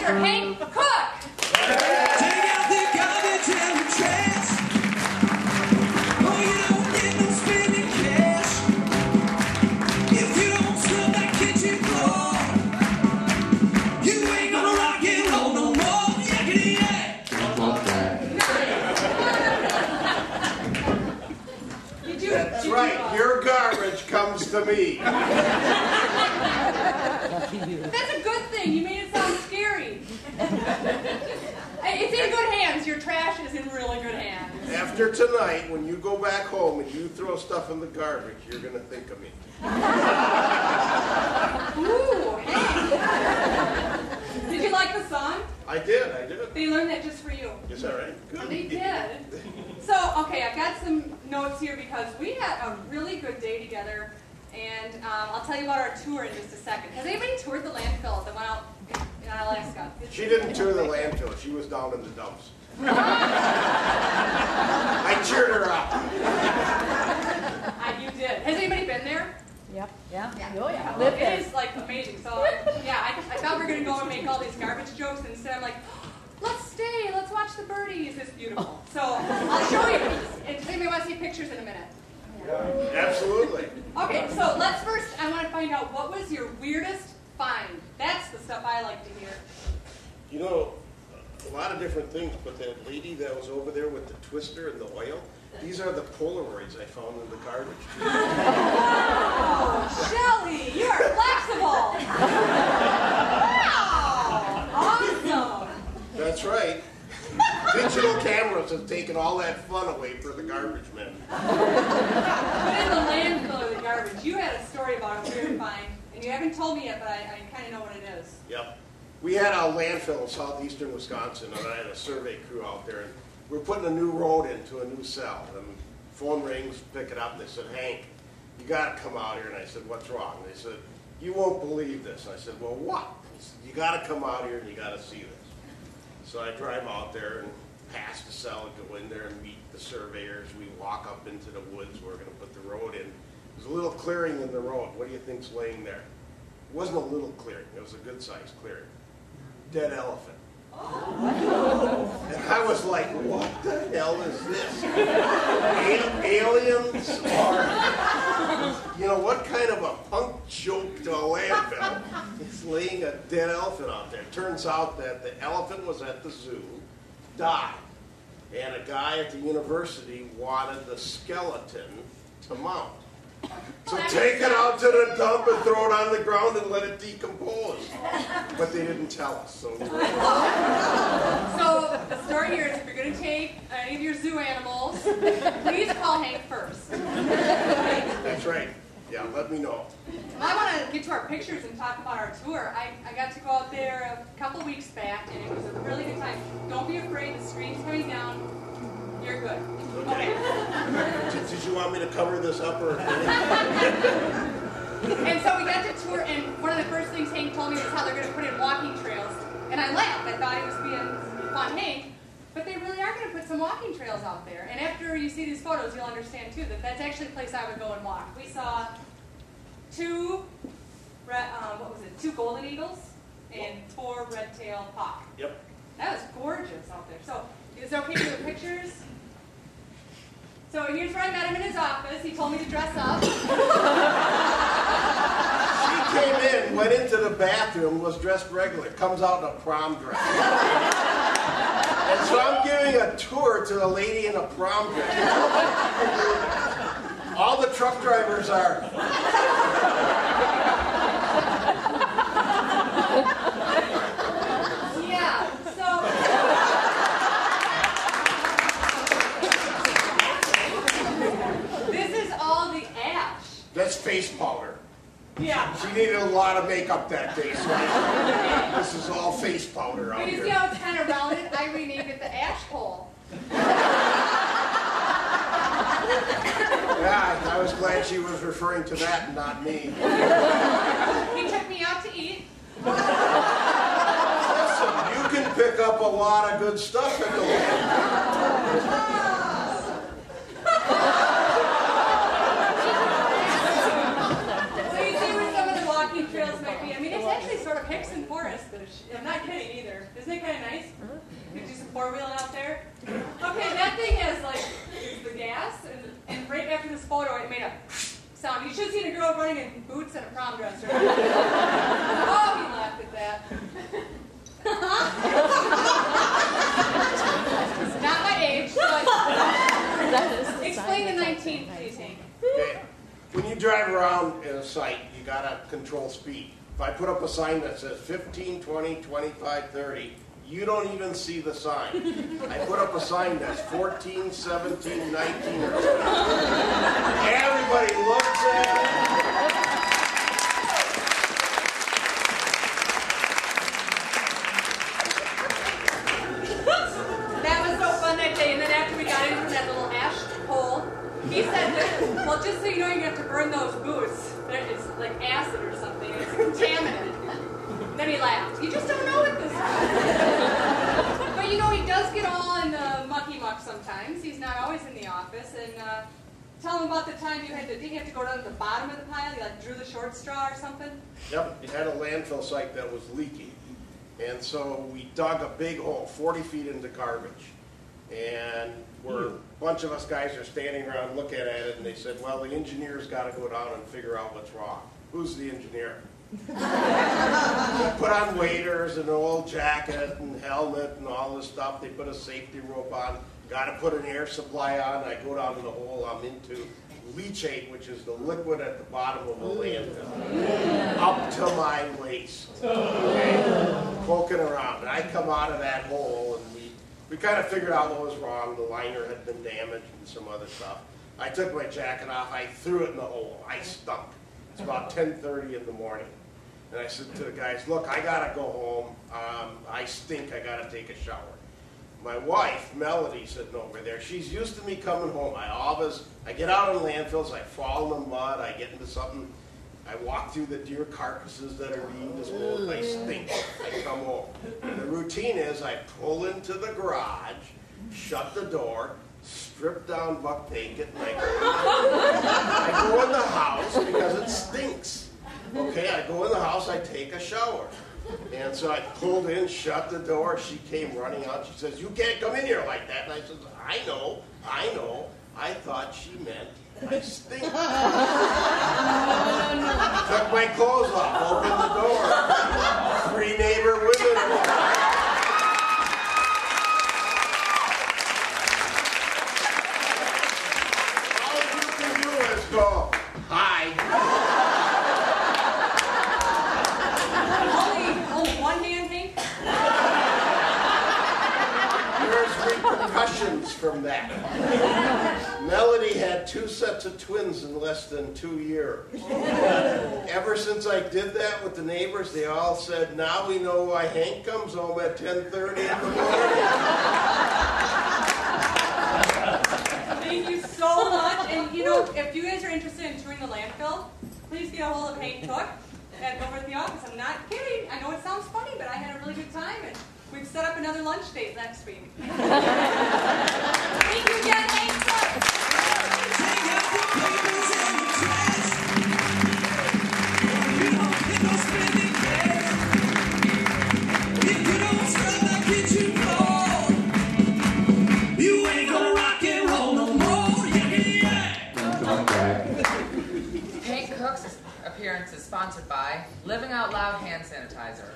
for Hank Koch. Take out the garbage and the trash. Oh, you don't get no spending cash. If you don't scrub that kitchen floor, you ain't gonna rock and roll no more. Yakety yak. That's right. Your garbage comes to me. That's a good thing. You made it sound scary. It's in good hands. Your trash is in really good hands. After tonight, when you go back home and you throw stuff in the garbage, you're going to think of me. Ooh, hey. Did you like the song? I did. They learned that just for you. Is that right? Good. They did. So, okay, I've got some notes here because we had a really good day together, and I'll tell you about our tour in just a second. Has anybody toured the landfill that went out in Alaska? She didn't tour the landfill. She was down in the dumps. I cheered her up. You did. Has anybody been there? Yep. Yeah. Oh, yeah. It is, like, amazing. So, yeah, I thought we were going to go and make all these garbage jokes, and instead I'm like, let's stay, let's watch the birdies. It's beautiful. So, I'll show you. And does anybody want to see pictures in a minute? Yeah, absolutely. Okay, so let's first, I want to find out, what was your weirdest find? That's the stuff I like to hear. You know, a lot of different things, but that lady that was over there with the twister and the oil, these are the Polaroids I found in the garbage. Oh, Shelly, you are flexible. Wow, awesome. That's right. Digital cameras have taken all that fun away for the garbage men. But in the landfill of the garbage, you had a story about a weird find, and you haven't told me yet, but I kind of know what it is. Yep. We had a landfill in southeastern Wisconsin, and I had a survey crew out there, and we're putting a new road into a new cell. And phone rings, pick it up, and they said, Hank, you got to come out here. And I said, what's wrong? And they said, you won't believe this. And I said, well, what? They said, you got to come out here and you got to see this. So I drive out there and pass the cell and go in there and meet the surveyors. We walk up into the woods. We're going to put the road in. There's a little clearing in the road. What do you think's laying there? It wasn't a little clearing. It was a good-sized clearing. Dead elephant. And I was like, what the hell is this? Aliens? Or, you know, what kind of a punk joke to a landfill is laying a dead elephant out there? It turns out that the elephant was at the zoo, died, and a guy at the university wanted the skeleton to mount. So take it out to the dump and throw it on the ground and let it decompose. But they didn't tell us. So the story here is, if you're going to take any of your zoo animals, please call Hank first. That's right. Yeah, let me know. I want to get to our pictures and talk about our tour. I got to go out there a couple weeks back, and it was a really good time. Don't be afraid. The screen's coming down. You're good. Okay. Did you want me to cover this up or? And so we got to tour, and one of the first things Hank told me was how they're going to put in walking trails. And I laughed. I thought he was being fun, Hank. But they really are going to put some walking trails out there. And after you see these photos, you'll understand, too, that that's actually a place I would go and walk. We saw two golden eagles and 4 red-tailed hawk. Yep. That was gorgeous out there. So, is it okay to do the pictures? So here's where I met him in his office. He told me to dress up. She came in, went into the bathroom, was dressed regular, comes out in a prom dress. And so I'm giving a tour to the lady in a prom dress. All the truck drivers are. Yeah, so. This is all the ash. That's face powder. Yeah. She needed a lot of makeup that day, so this is all face powder out But you here. see how it's kind of rounded? I renamed it the ash hole. Yeah, I was glad she was referring to that and not me. He took me out to eat. Listen, you can pick up a lot of good stuff at the land. So you see where some of the walking trails might be. I mean, it's actually sort of Hixson Forest. I'm not kidding either. there. Okay, that thing has like it's the gas, and right after this photo, it made a sound. You should have seen a girl running in boots and a prom dress. Right? Oh, he laughed at that. Not my age, but explain the 19, please, Hank. Okay. When you drive around in a site, you gotta control speed. If I put up a sign that says 15, 20, 25, 30, you don't even see the sign. I put up a sign that's 14, 17, 19, or 20. Everybody looks at it. That was so fun that day, and then after we got in from that little ash hole, he said, well, just so you know, you're going to have to burn those boots. It's like acid or something. It's contaminated. Then he laughed. You just don't know at this time. But you know, he does get all in the mucky muck sometimes. He's not always in the office. And tell him about the time you had to go down to the bottom of the pile. You like drew the short straw or something. Yep, it had a landfill site that was leaking. And so we dug a big hole, 40 feet into garbage. And a bunch of us guys are standing around looking at it, and they said, well, the engineer's got to go down and figure out what's wrong. Who's the engineer? They put on waders and an old jacket and helmet and all this stuff. They put a safety rope on. Got to put an air supply on. I go down in the hole. I'm into leachate, which is the liquid at the bottom of a landfill, up to my waist. Okay? Poking around. And I come out of that hole, and we kind of figured out what was wrong. The liner had been damaged and some other stuff. I took my jacket off. I threw it in the hole. I stunk. It's about 10:30 in the morning. And I said to the guys, look, I got to go home. I stink. I got to take a shower. My wife, Melody, sitting over there, she's used to me coming home. I get out on landfills. I fall in the mud. I get into something. I walk through the deer carcasses that are being disposed. I stink. I come home. The routine is I pull into the garage, shut the door, strip down buck naked, and I go in the house because it stinks. Okay, I go in the house, I take a shower. And so I pulled in, shut the door. She came running out. She says, you can't come in here like that. And I said, I know. I thought she meant I stink. Took my clothes off, opened the door. 3 neighbor women. All you can do is go, hi. Only one man, Hank? There's repercussions from that. Melody had 2 sets of twins in less than 2 years. Ever since I did that with the neighbors, they all said, now we know why Hank comes home at 10:30 in the morning. Thank you so much. And you know, if you guys are interested in touring the landfill, please get a hold of Hank Koch over at the office. I'm not kidding. I know it sounds funny, but I had a really good time, and we've set up another lunch date next week. Thank you again, Hank Koch. Take out the papers and the trash. You don't get no spending cash. If you don't stop, I get you cold. You ain't gonna rock and roll no more. Yeah. Hank Koch's appearance is sponsored by Living Out Loud Hand Sanitizer.